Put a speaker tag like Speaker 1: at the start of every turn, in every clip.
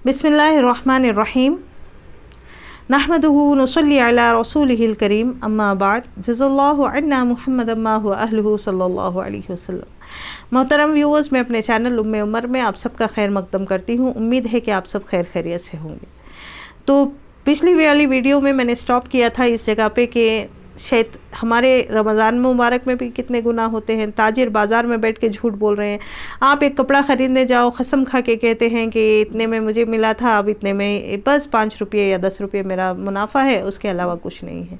Speaker 1: बिस्मिल्लाहिर्रहमानिर्रहीम नहमदुहु नुसल्ली अला रसूलिहिल करीम अम्मा बाद जज़ल्लाहु अन्ना मुहम्मद अम्मा हुआ अहलुहु सल्लल्लाहु अलैहि वसल्लम। मोहतरम व्यूअर्स, मैं अपने चैनल उम्मे उमर में आप सबका खैर मकदम करती हूँ। उम्मीद है कि आप सब खैर खैरियत से होंगे। तो पिछली वाली वीडियो में मैंने स्टॉप किया था इस जगह पे कि हमारे रमज़ान मुबारक में भी कितने गुनाह होते हैं। ताजिर बाज़ार में बैठ के झूठ बोल रहे हैं। आप एक कपड़ा ख़रीदने जाओ, कसम खा के कहते हैं कि इतने में मुझे मिला था, अब इतने में बस 5 रुपये या 10 रुपये मेरा मुनाफा है, उसके अलावा कुछ नहीं है,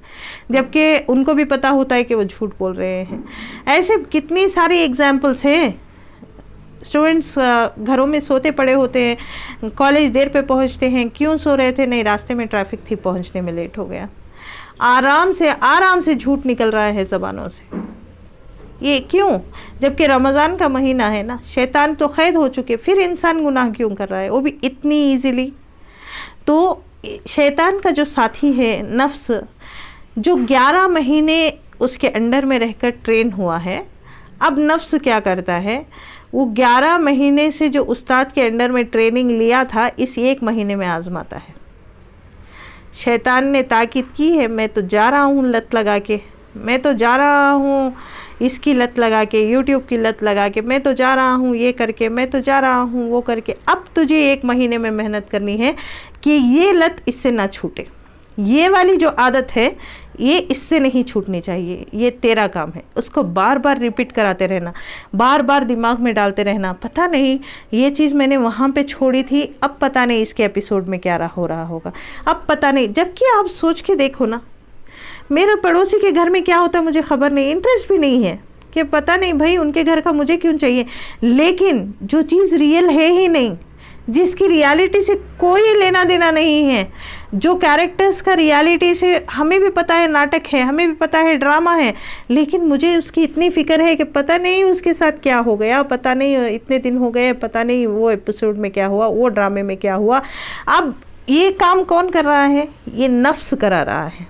Speaker 1: जबकि उनको भी पता होता है कि वो झूठ बोल रहे हैं। ऐसे कितनी सारी एग्जाम्पल्स हैं। स्टूडेंट्स घरों में सोते पड़े होते हैं, कॉलेज देर पे पहुंचते हैं। क्यों सो रहे थे? नहीं, रास्ते में ट्रैफिक थी, पहुंचने में लेट हो गया। आराम से झूठ निकल रहा है ज़बानों से। ये क्यों? जबकि रमज़ान का महीना है ना, शैतान तो कैद हो चुके, फिर इंसान गुनाह क्यों कर रहा है, वो भी इतनी ईज़िली। तो शैतान का जो साथी है नफ्स, जो 11 महीने उसके अंडर में रहकर ट्रेन हुआ है, अब नफ्स क्या करता है, वो 11 महीने से जो उस्ताद के अंडर में ट्रेनिंग लिया था, इस 1 महीने में आजमाता है। शैतान ने ताकीद की है, मैं तो जा रहा हूँ लत लगा के, मैं तो जा रहा हूँ इसकी लत लगा के, यूट्यूब की लत लगा के, मैं तो जा रहा हूँ ये करके, मैं तो जा रहा हूँ वो करके। अब तुझे 1 महीने में मेहनत करनी है कि ये लत इससे ना छूटे। ये वाली जो आदत है, ये इससे नहीं छूटनी चाहिए, ये तेरा काम है। उसको बार बार रिपीट कराते रहना, बार बार दिमाग में डालते रहना। पता नहीं ये चीज़ मैंने वहाँ पे छोड़ी थी, अब पता नहीं इसके एपिसोड में क्या हो रहा होगा, अब पता नहीं। जबकि आप सोच के देखो ना, मेरे पड़ोसी के घर में क्या होता है मुझे खबर नहीं, इंटरेस्ट भी नहीं है कि पता नहीं भाई उनके घर का मुझे क्यों चाहिए। लेकिन जो चीज़ रियल है ही नहीं, जिसकी रियलिटी से कोई लेना देना नहीं है, जो कैरेक्टर्स का रियलिटी से हमें भी पता है नाटक है, हमें भी पता है ड्रामा है, लेकिन मुझे उसकी इतनी फ़िक्र है कि पता नहीं उसके साथ क्या हो गया, पता नहीं इतने दिन हो गए, पता नहीं वो एपिसोड में क्या हुआ, वो ड्रामे में क्या हुआ। अब ये काम कौन कर रहा है? ये नफ्स करा रहा है।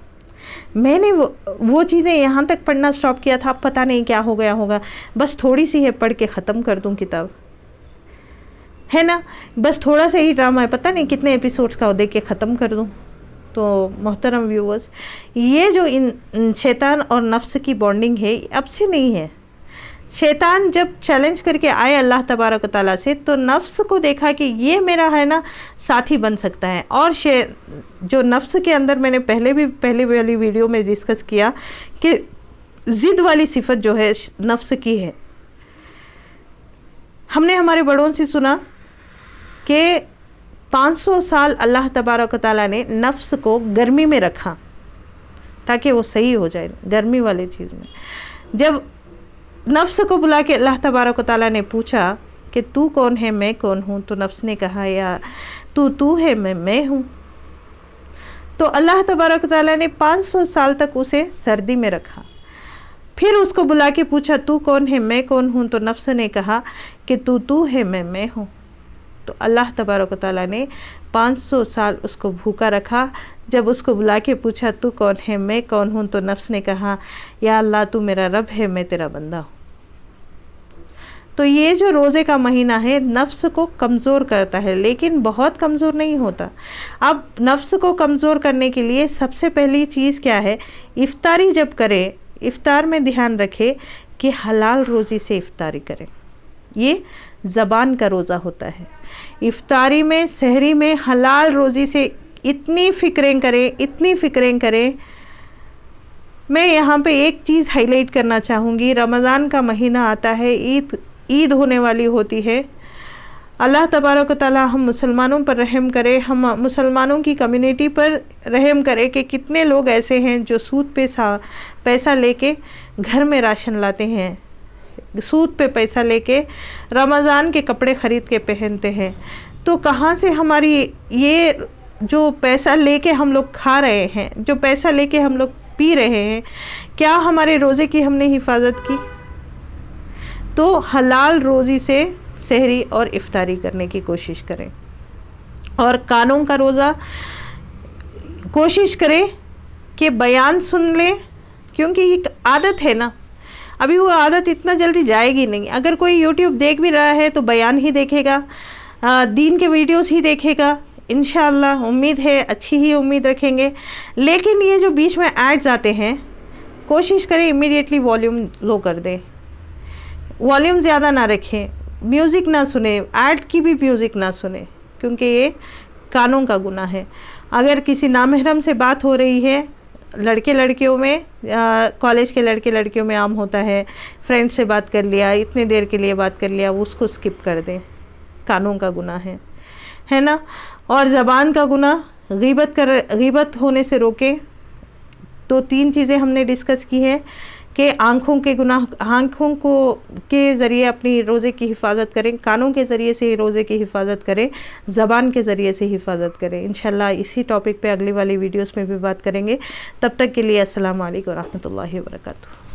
Speaker 1: मैंने वो चीज़ें यहाँ तक पढ़ना स्टॉप किया था, अब पता नहीं क्या हो गया होगा, बस थोड़ी सी है, पढ़ के ख़त्म कर दूँ किताब, है ना। बस थोड़ा सा ही ड्रामा है, पता नहीं कितने एपिसोड्स का देख के ख़त्म कर दूँ। तो मोहतरम व्यूअर्स, ये जो इन शैतान और नफ्स की बॉन्डिंग है, अब से नहीं है। शैतान जब चैलेंज करके आए अल्लाह तबारक व तआला से, तो नफ्स को देखा कि ये मेरा है ना साथी बन सकता है। और जो नफ्स के अंदर मैंने पहले वाली वीडियो में डिस्कस किया कि ज़िद वाली सिफत जो है नफ्स की है। हमने हमारे बड़ों से सुना कि 500 साल अल्लाह तबारक व तआला ने नफ्स को गर्मी में रखा ताकि वो सही हो जाए, गर्मी वाली चीज़ में। जब नफ्स को बुला के अल्लाह तबारक व तआला ने पूछा कि तू कौन है, मैं कौन हूँ, तो नफ्स ने कहा या तू है, मैं हूँ। तो अल्लाह तबारक व तआला ने 500 साल तक उसे सर्दी में रखा। फिर उसको बुला के पूछा तू कौन है, मैं कौन हूँ, तो नफ्स ने कहा कि तू है, मैं हूँ। तो अल्लाह तबारक व तआला ने 500 साल उसको भूखा रखा। जब उसको बुला के पूछा तू कौन है, मैं कौन हूँ, तो नफ्स ने कहा या अल्लाह तू मेरा रब है, मैं तेरा बंदा हूँ। तो ये जो रोज़े का महीना है नफ्स को कमज़ोर करता है, लेकिन बहुत कमज़ोर नहीं होता। अब नफ्स को कमज़ोर करने के लिए सबसे पहली चीज़ क्या है, इफ्तारी जब करें, इफ्तार में ध्यान रखें कि हलाल रोज़ी से इफ्तारी करें। ये ज़बान का रोज़ा होता है। इफ्तारी में, सहरी में हलाल रोज़ी से इतनी फ़िक्रें करें। मैं यहाँ पे एक चीज़ हाईलाइट करना चाहूँगी। रमज़ान का महीना आता है, ईद होने वाली होती है। अल्लाह तबारक व तआला हम मुसलमानों पर रहम करे, हम मुसलमानों की कम्युनिटी पर रहम करे कि कितने लोग ऐसे हैं जो सूद पे पैसा लेके घर में राशन लाते हैं, सूद पे पैसा लेके रमज़ान के कपड़े ख़रीद के पहनते हैं। तो कहाँ से हमारी ये जो पैसा लेके हम लोग खा रहे हैं, जो पैसा लेके हम लोग पी रहे हैं, क्या हमारे रोज़े की हमने हिफाजत की? तो हलाल रोज़ी से सहरी और इफ्तारी करने की कोशिश करें। और कानों का रोज़ा कोशिश करें कि बयान सुन लें, क्योंकि एक आदत है ना, अभी वो आदत इतना जल्दी जाएगी नहीं। अगर कोई यूट्यूब देख भी रहा है तो बयान ही देखेगा, دین کے ویڈیوز ہی دیکھے گا، انشاءاللہ امید ہے اچھی ہی امید رکھیں گے. لیکن یہ جو بیچ میں ایڈز آتے ہیں، کوشش کریں امیڈیٹلی والیوم لو کر دیں، والیوم زیادہ نہ رکھیں، میوزک نہ سنیں، ایڈ کی بھی میوزک نہ سنیں، کیونکہ یہ کانوں کا گناہ ہے. اگر کسی نامحرم سے بات ہو رہی ہے، لڑکے لڑکیوں میں، کالج کے لڑکے لڑکیوں میں عام ہوتا ہے، فرینڈ سے بات کر لیا، اتنے دیر کے لیے بات کر لیا، اس کو سکپ کر دیں، کانوں کا گناہ ہے نا. اور زبان کا گناہ، غیبت ہونے سے روکیں. تو 3 چیزیں ہم نے ڈسکس کی ہے کہ آنکھوں کے گناہ، آنکھوں کے ذریعے اپنی روزے کی حفاظت کریں، کانوں کے ذریعے سے روزے کی حفاظت کریں، زبان کے ذریعے سے حفاظت کریں. انشاءاللہ اسی ٹاپک پہ اگلی والی ویڈیوز میں بھی بات کریں گے. تب تک کے لیے السلام علیکم ورحمۃ اللہ وبرکاتہ.